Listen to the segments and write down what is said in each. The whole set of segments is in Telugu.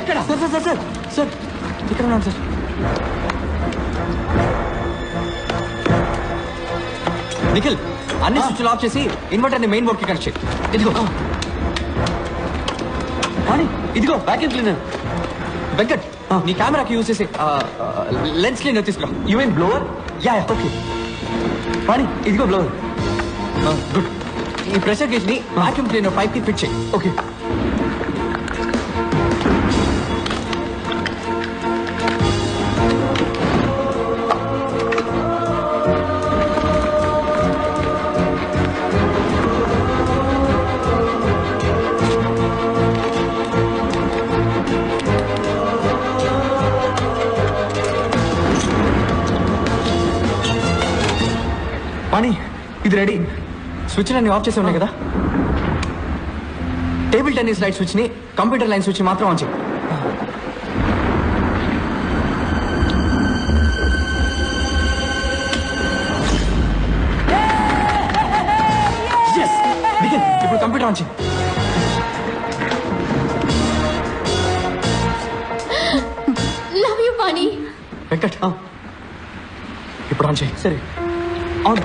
ఎక్కడ? Sir sir sir sir sir ఇక్కడ ఉన్నాను సార్. నిఖిల్ అన్ని స్విచ్లు ఆఫ్ చేసి ఇన్వర్టర్ని మెయిన్ బోర్డ్కి కనెక్ట్ చేయి. ఇదిగో కానీ ఇదిగో వ్యాక్యూమ్ క్లీనర్. వెంకట్ నీ కెమెరాకి యూజ్ చేసి లెన్స్ క్లీనర్ తీసుకురా. You mean blower? Yeah okay. కానీ ఇదిగో బ్లోవర్. గుడ్. ఈ ప్రెషర్ గేజ్ ని వాక్యూమ్ క్లీనర్ పైప్ కి ఫిట్ చేయి. ఓకే. పాణి ఇది రెడీ. స్విచ్ అన్ని ఆఫ్ చేసి ఉన్నాయి కదా. టేబుల్ టెన్నిస్ లైట్ స్విచ్ ని కంప్యూటర్ లైన్ స్విచ్ మాత్రం ఆన్ చేయి. ఇప్పుడు కంప్యూటర్ ఆన్ చేయి. లవ్ యు పాణి. వెంకట్ ఇప్పుడు ఆన్ చేయి. సరే ఆన్.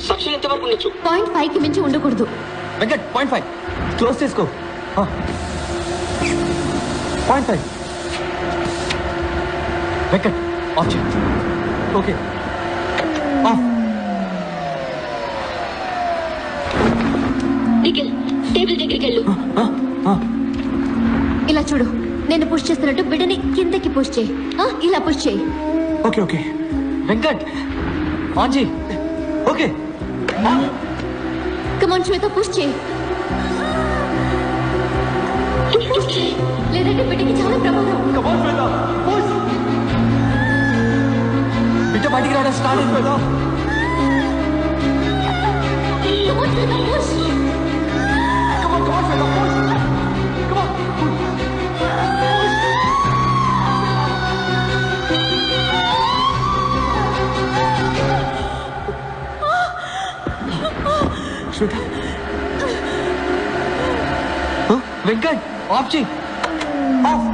సక్షన్ ఎంత వరకు ఉండొచ్చు? 0.5 కి మించి ఉండకూడదు. వెంకట్ 0.5 క్లోజ్ చేసుకో. 0.5 వెంకట్ ఆఫ్ చేయి. Okay off. నిఖిల్ టేబుల్ దగ్గరికి వెళ్ళు. ఇలా చూడు, నేను పుష్ చేస్తున్నట్టు బిడ్డని కిందకి పుష్ చేయి. ఇలా పుష్ చేయి. Okay okay. వెంకట్ ఆన్ చేయి. ఓకే. కమాన్ శ్వేత పుష్ చేయి. లేదంటే బిడ్డకి చాలా ప్రమాదం. Come on Shweta push. బిడ్డ బయటికి రావడం స్టార్ట్ అయింది Shweta. Come on Shweta push. Come on come on Shweta push. Come on. Shweta Venkat off చేయి. ఆఫ్.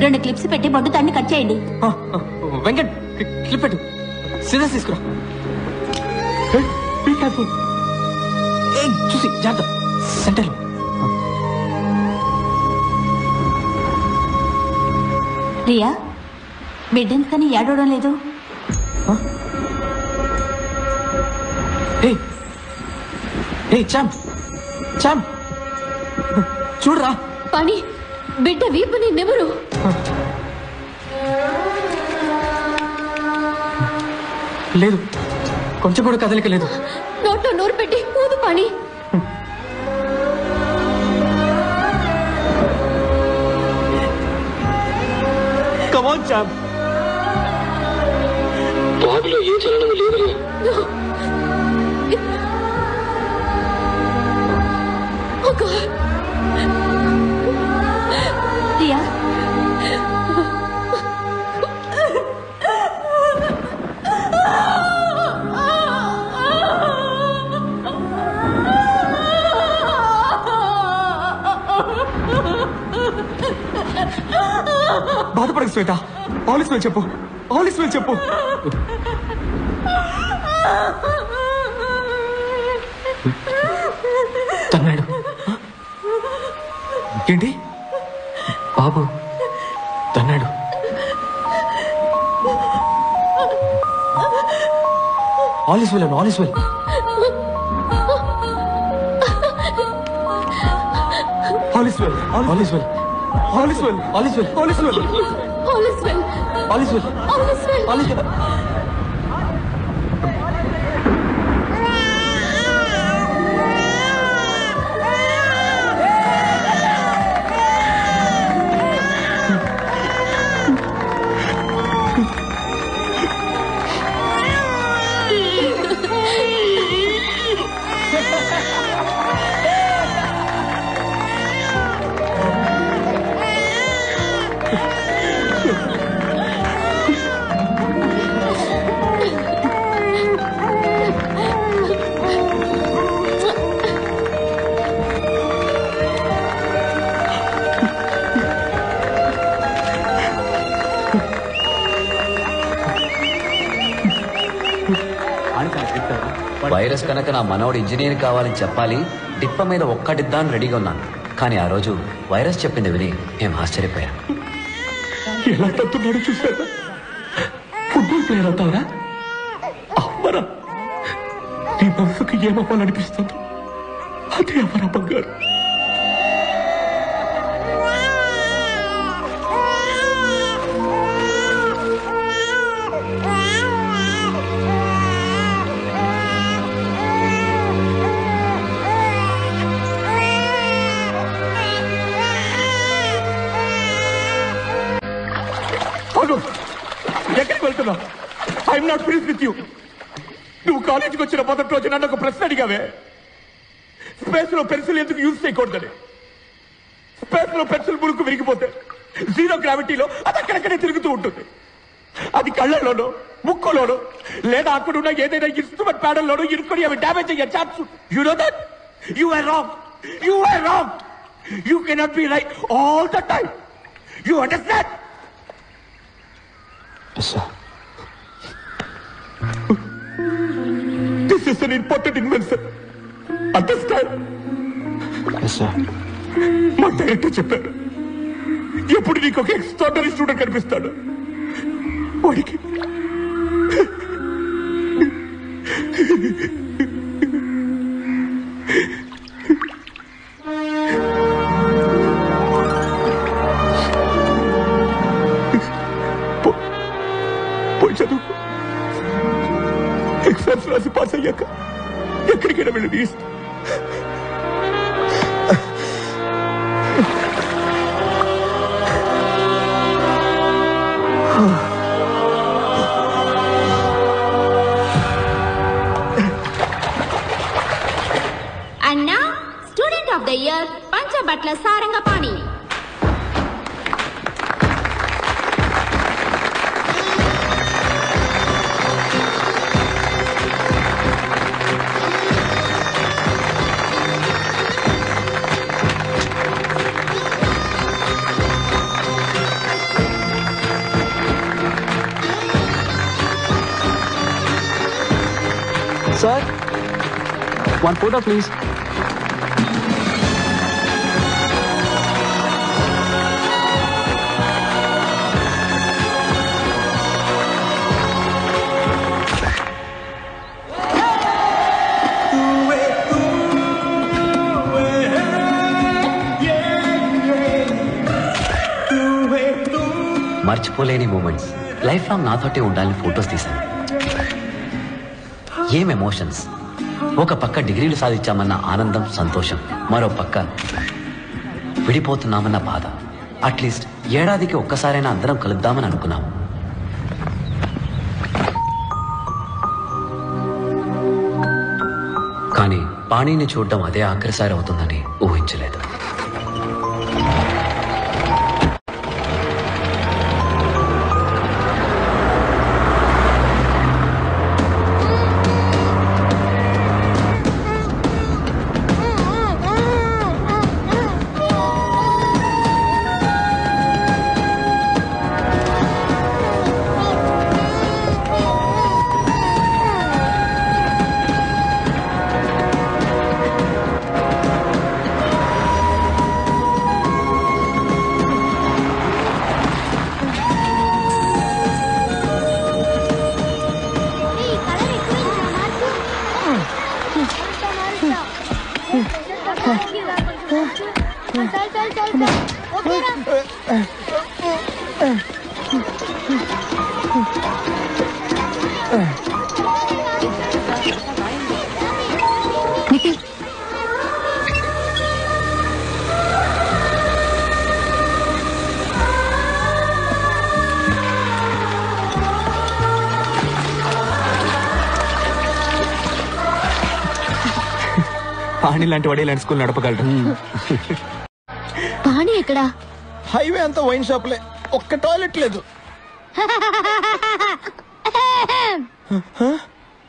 రెండు క్లిప్స్ పెట్టి బొడ్డు తాన్ని కట్ చేయండి. వెంకట్ క్లిప్ పెట్టు. సిజర్స్ తీసుకురా. చూసి జాగ్రత్త. సెంటర్. రియా బిడ్డెందుకని ఏడవడం లేదు? చాంప్ చాంప్ చూడరా. పని బిడ్డ వీపుని నెవరు? లేదు, కొంచెం కూడా కదలిక లేదు. నోట్లో నోరు పెట్టి ఊదు పని. కమాన్ చాంప్. బాబులో ఏ చలనం లేదు. రియా బాధపడకు శ్వేత. ఆలిస్ వెల్ చెప్పు. ఆలిస్ వెల్ చెప్పు. తన్నాడు ఏంటి? బాబు తన్నాడు. ఆలిస్ వెల్ అను. All is well. All is well. All is well. All is well. All is well. All is well. All is well. All is well. All is well. All is well. Virus కనుక నా మనోడు ఇంజనీర్ కావాలని చెప్పాలి, డిప్ప మీద ఒక్కటిద్దాన్ని రెడీగా ఉన్నాను. కానీ ఆ రోజు వైరస్ చెప్పింది విని మేము ఆశ్చర్యపోయాం. ఎలా తత్తున్నాడు చూసారా? ఫుట్బాల్ ప్లేయర్ అవుతావరా? అమ్మరా, నీ మనసుకు ఏమవ్వాలనిపిస్తుందో అదే అమ్మరా బంగారు. ఎక్కడికి వెళ్తున్నావు? I'm not finish with you. నువ్వు కాలేజీకి వచ్చిన మొదటి రోజు నన్ను ఒక ప్రశ్న అడిగావే, స్పేస్ లో పెన్సిల్ ఎందుకు యూజ్ చేయకూడదని. స్పేస్ లో పెన్సిల్ మురుకు విరిగిపోతే జీరో గ్రావిటీలో అది అక్కడక్కడే తిరుగుతూ ఉంటుంది. అది కళ్ళల్లోనో ముక్కులోనో లేదా అక్కడున్న ఏదైనా ఇన్స్ట్రుమెంట్ ప్యాడల్లోనో ఇరుకొని అవి డ్యామేజ్ అయ్యే chance. You know that? You are wrong. You are wrong. You cannot be right all the time. You understand? Yes, sir. This is an important invention. Understand? Yes, sir. మా డైరెక్టర్ చెప్పారు, ఎప్పుడు నీకు ఒక ఎక్స్ట్రాడనరీ స్టూడెంట్ కనిపిస్తాడు, వాడికి పోయి చదువు. ఎగ్జామ్స్ రాసి పాస్ అయ్యాక ఎక్కడికైనా వెళ్ళి నీ ఇష్టం. And now, Student of the Year, Panchabatla Sarangapani. Sir, one photo, please. మర్చిపోలేని మూమెంట్స్ లైఫ్ లాంగ్ నాతోటే ఉండాలని ఫొటోస్ తీశాను. ఏం ఎమోషన్స్! ఒక పక్క డిగ్రీలు సాధించామన్న ఆనందం, సంతోషం, మరో పక్క విడిపోతున్నామన్న బాధ. అట్లీస్ట్ ఏడాదికి ఒక్కసారైనా అందరం కలుద్దామని అనుకున్నాము. కానీ పాణిని చూడడం అదే ఆఖరిసారి అవుతుందని ఊహించలేదు. పాణి లాంటి వాడే ఇలాంటి స్కూల్ నడపగలరు. పాణి ఎక్కడా? హైవే అంతా వైన్ షాప్లే, ఒక్క టాయిలెట్ లేదు.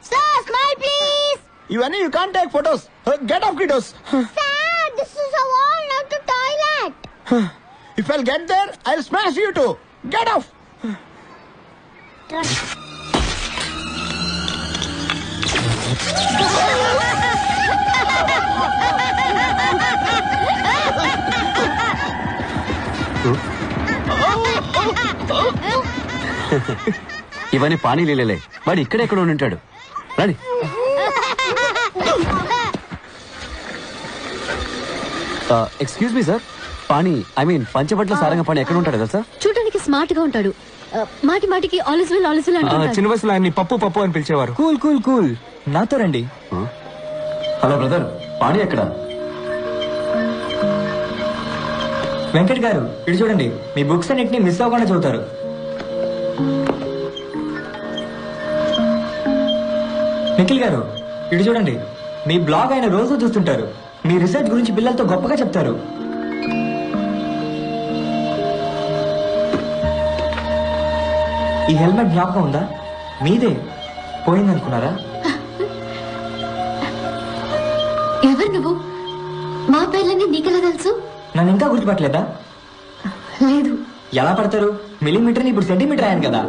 Sir, smile please. ఇవన్నీ you can't take photos. Get off kiddos. Sir, this is a wall, not a toilet. If I'll get there I'll smash you too. Get off. ఇవన్నీ పానీ లీలలే. వాడు ఇక్కడెక్కడ ఉంటాడు. రండి. Excuse me sir, Pani Panchabatla Sarangapani ఎక్కడ ఉంటాడు కదా సార్? చూడడానికి స్మార్ట్ గా ఉంటాడు. మాటి మాటికి ఆలిస్ వెల్ అంటాడు. చిన్న వయసులో ఆయన్ని పప్పు అని పిలిచేవారు. కూల్ కూల్ కూల్, నాతో రండి. హలో బ్రదర్, పాణి ఎక్కడ? వెంకట్ గారు ఇటు చూడండి, మీ బుక్స్ అన్నిటిని మిస్ అవ్వకుండా చదువుతారు. నిఖిల్ గారు ఇటు చూడండి, మీ బ్లాగ్ ఆయన రోజు చూస్తుంటారు. మీ రీసెర్చ్ గురించి పిల్లలతో గొప్పగా చెప్తారు. ఈ హెల్మెట్ జ్ఞాపకం ఉందా? మీదే, పోయిందనుకున్నారా? ఎవరు నువ్వు? మా పేర్లన్నీ నీకెలా తెలుసు? నన్ను ఇంకా గుర్తుపట్టలేదా? లేదు. ఎలా పడతారు? మిల్లీమీటర్ ఇప్పుడు సెంటీమీటర్ అయ్యాను కదా.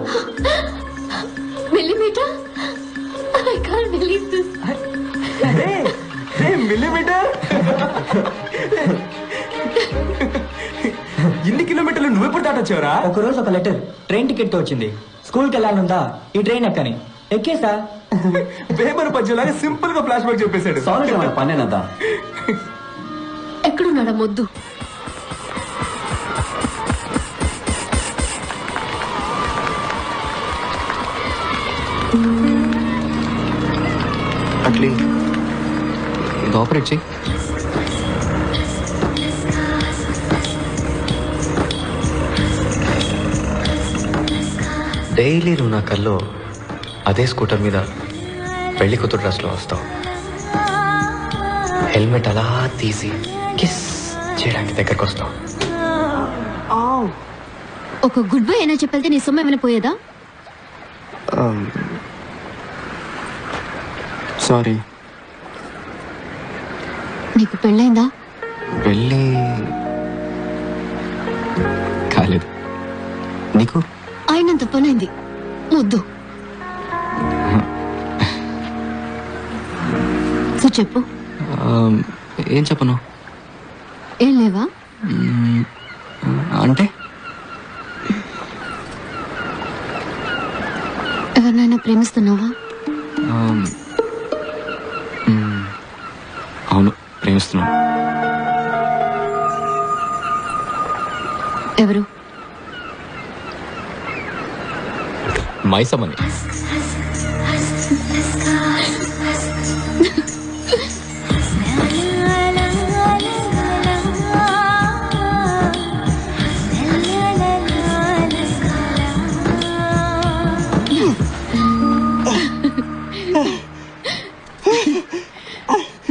Millimetre? I can't believe this. Millimetre? ఇన్ని కిలోమీటర్లు నువ్వెప్పుడు దాటొచ్చావరా? ఒకరోజు ఒక లెటర్ ట్రైన్ టికెట్ తో వచ్చింది. స్కూల్కి వెళ్ళాలనుందా, ఈ ట్రైన్ ఎక్కని. ఎక్కేసా. పేపర్ పద్యంలాగా సింపుల్ గా ఫ్లాష్ బ్యాక్ చెప్పేశాడు. సారీ పనేనదా. ఎక్కడున్నాడా మొద్దు? అట్లీ ఇది ఆపరేట్ చేయి. డైలీ నువ్వు నా కల్లో అదే స్కూటర్ మీద పెళ్లి కూతురు డ్రెస్లో వస్తావు. హెల్మెట్ అలా తీసి కిస్ చేయడానికి దగ్గరకు వస్తావు. ఒక గుడ్ బై అయినా చెప్పేస్తే నీ సొమ్ము ఏమైనా పోయేదా? సారీ. నీకు పెళ్ళైందా? పెళ్ళి కాలేదు. నీకు? అయినంత పనైంది. ముద్దు. సో చెప్పు. ఏం చెప్పను? ఏం లేవా? అంటే ఎవరినైనా ప్రేమిస్తున్నావా? అవును, ప్రేమిస్తున్నాను. ఎవరు? మైసమ్మని.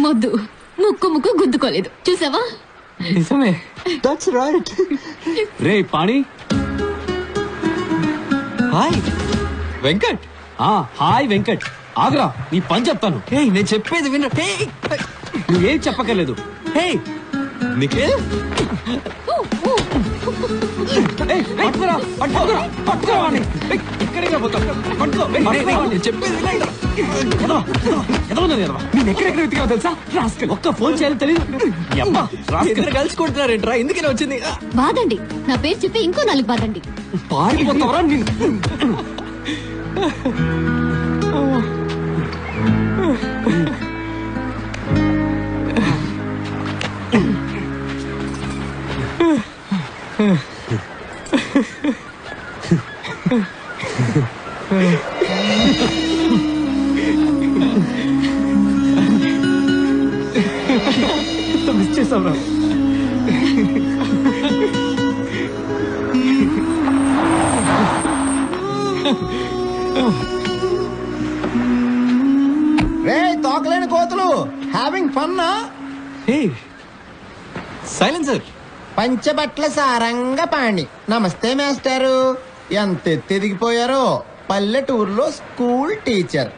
మొద్దు ముక్కు గుద్దుకోలేదు, చూసావా? నిజమే. That's right. Ray pani. Hi Venkat. Hi Venkat. Agra, నీ పని చెప్తాను. నేను చెప్పేది విన. నువ్వేం చెప్పక్కర్లేదు. హే నిఖిల్. నేను ఎక్కడెక్కడ వెతికావు తెలుసా? ఒక్క ఫోన్ చేయాలి తెలియదు. కలిసి కొడుతున్నారేంట్రా? ఎందుకని వచ్చింది? బాదండి, నా పేరు చెప్పి ఇంకో 4 బాదండి. పారిపోతావరా నిన్ను? మిస్ చేసావురా. రే తోకలేని కోతులు, హ్యావింగ్ ఫన్నా? సైలెన్సర్. పంచబట్ల సారంగపాణి. నమస్తే మాస్టారు. ఎంత ఎదిగిపోయారో. పల్లెటూరులో school teacher.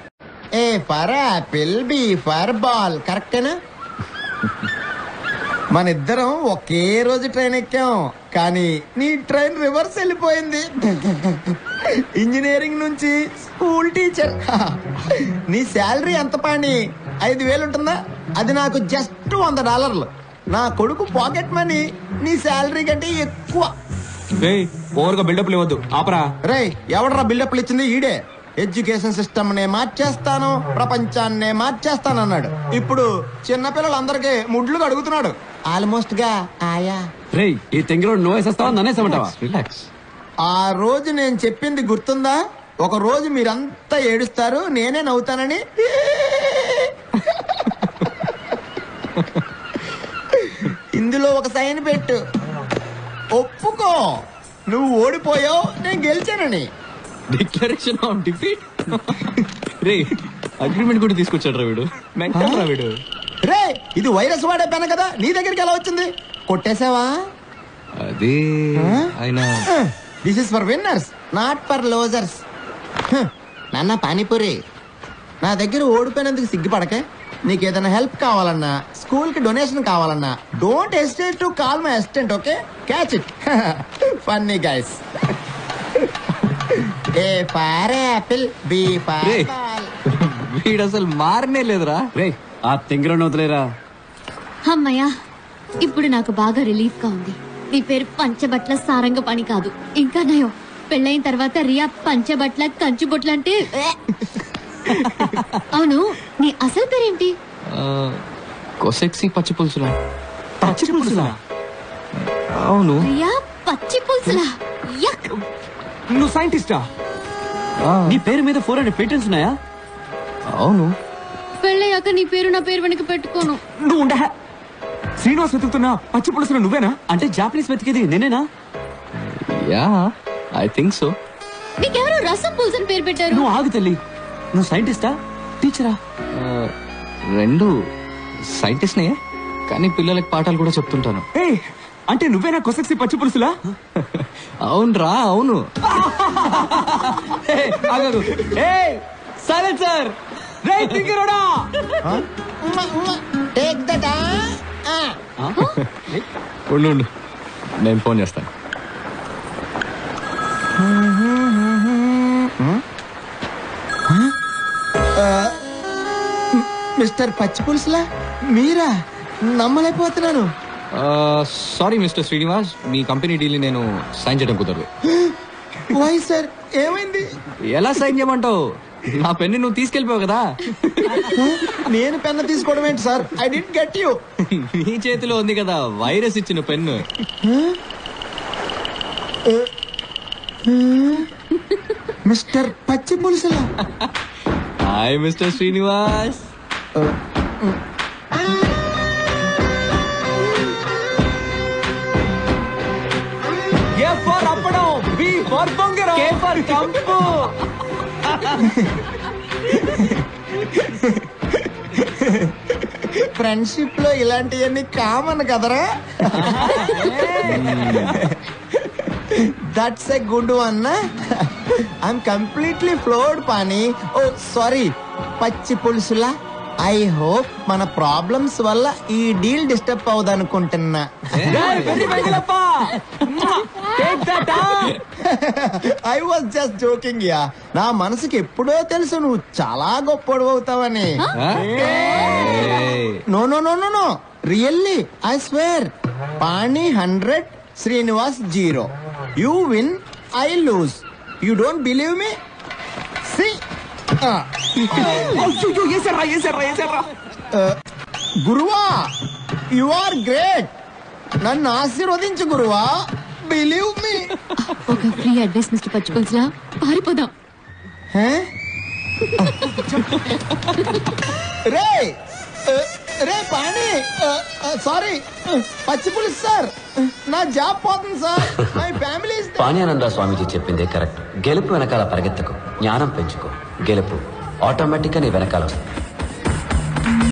A for apple, B for ball. కరెక్టేనా? మన ఇద్దరం ఒకే రోజు ట్రైన్ ఎక్కాం. కానీ నీ ట్రైన్ రివర్స్ వెళ్ళిపోయింది. ఇంజనీరింగ్ నుంచి స్కూల్ టీచర్. నీ శాలరీ ఎంత పాణి? 5,000 ఉంటుందా? అది నాకు జస్ట్ $100. నా కొడుకు పాకెట్ మనీ నీ శాలరీ కంటే ఎక్కువ. ఓవర్గా బిల్డప్ ఇవ్వద్దు, ఆపరా. రే, ఎవడరా బిల్డప్లు ఇచ్చింది? ఈడే. ఎడ్యుకేషన్ సిస్టమ్ నే మార్చేస్తాను, ప్రపంచాన్నే మార్చేస్తానన్నాడు. ఇప్పుడు చిన్నపిల్లలందరికీ ముడ్లు అడుగుతున్నాడు. ఆల్మోస్ట్ గా ఆయా. రే, ఈ తెంగిరోడు నువ్వు వేసేస్తావా నన్నేసేమంటావా? రిలాక్స్. ఆ రోజు నేను చెప్పింది గుర్తుందా? ఒక రోజు మీరంతా ఏడుస్తారు, నేనే నవ్వుతానని. ఇందులో ఒక సైన్ పెట్టు, ఒప్పుకో. నువ్వు ఓడిపోయావు, నేను గెలిచానని. Declaration of defeat. రే, అగ్రిమెంట్ కూడా తీసుకొచ్చాడు రా వీడు. మెంటల్ రా వీడు. రే, ఇది వైరస్ వాడే పెన కదా, నీ దగ్గరికి ఎలా వచ్చింది? కొట్టేసావా? అది ఆయన. This is for winners, not for losers. నాన్న పానీపూరి, నా దగ్గర ఓడిపోయినందుకు సిగ్గుపడకే. నీకు ఏదైనా హెల్ప్ కావాలన్నా, స్కూల్ కి డొనేషన్ కావాలన్నా, don't hesitate to call my assistant. Okay, catch it. Funny guys. A for apple, B for ball. వీడు అసలు మారనే లేదురా. రే, ఆ తెంగిరోడు వదిలేరా. అమ్మయ్యా, ఇప్పుడు నాకు బాగా రిలీఫ్ గా ఉంది. నీ పేరు పంచబట్ల సారంగపాణి కాదు. ఇంకా నయం, పెళ్ళైన తర్వాత రియా పంచబట్ల కంచుబొట్ల అంటే. అవును, నీ అసలు పేరేంటి? కొసెక్సీ పచ్చి పులుసులా. పచ్చి పులుసులా? అవును. రియా పచ్చి పులుసులా? యక్. నువ్వు సైంటిస్టా? నీ పేరు మీద 400 పేటెంట్స్ ఉన్నాయా? అవును. పెళ్ళయ్యాక నీ పేరు నా పేరు వెనక పెట్టుకోను. నువ్వు ఉండే. శ్రీనివాస్ వెతుకుతున్నా పచ్చి పులుసులు నువ్వేనా? అంటే జాపనీస్ వెతికేది నేనేనా? Yeah, I think so. నీకెవరో రసం పులుసు అని పేరు పెట్టారు. నువ్వు ఆగు తల్లి. నువ్వు సైంటిస్టా, టీచరా? రెండు. సైంటిస్ట్నే, కానీ పిల్లలకి పాఠాలు కూడా చెప్తుంటాను. అంటే నువ్వేనా కొసెక్సీ పచ్చి పులుసులా? అవునరా, అవును. సైలెన్సర్. రే తింగిరోడా, టేక్ దట్. ఉండు, నేను ఫోన్ చేస్తాను. మిస్టర్ పచ్చి పులుసులా మీరా? నమ్మలేకపోతున్నాను. సారీ మిస్టర్ శ్రీనివాస్, మీ కంపెనీ డీల్ నేను సైన్ చేయడం కుదరదు. వై సార్, ఏమైంది? ఎలా సైన్ చేయమంటావు? నా పెన్ను నువ్వు తీసుకెళ్ళిపోవు కదా. నేను పెన్ను తీసుకోవడం ఏంటి sir? I did get you. నీ చేతిలో ఉంది కదా వైరస్ ఇచ్చిన పెన్ను. మిస్టర్ పచ్చి పులుసులా. Hi Mr Srinivas. A for అప్పడం, బి ఫర్ బొంగరం, కే ఫర్ కంపు. ఫ్రెండ్షిప్ లో ఇలాంటివన్నీ కామన్ కదరా? That's a good one. I'm completely floored పాని. ఓ సారీ పచ్చి పులుసులా. ఐ హోప్ మన ప్రాబ్లమ్స్ వల్ల ఈ డీల్ డిస్టర్బ్ అవదనుకుంటున్నా. I was just joking yeah. నా మనసుకి ఎప్పుడో తెలుసు నువ్వు చాలా గొప్పడు అవుతావని. No no no no no, really I swear. Pani 100, Srinivas 0. You win, I lose. You don't believe me? See గురువా, యు ఆర్ గ్రేట్. నన్ను ఆశీర్వదించు గురువా. Believe me. ఒక ఫ్రీ అడ్వైస్ మిస్టర్ పచ్చి పులుసులా, పారిపోదాం. రే రే పాణి, సారీ పచ్చి పులుసు సార్, నా జాబ్ పోతుంది sir. My family. Panyananda Swamiji చెప్పిందే కరెక్ట్. గెలుపు వెనకాల పరిగెత్తకు, జ్ఞానం పెంచుకో. గెలుపు ఆటోమేటిక్ గా నీ వెనకాల.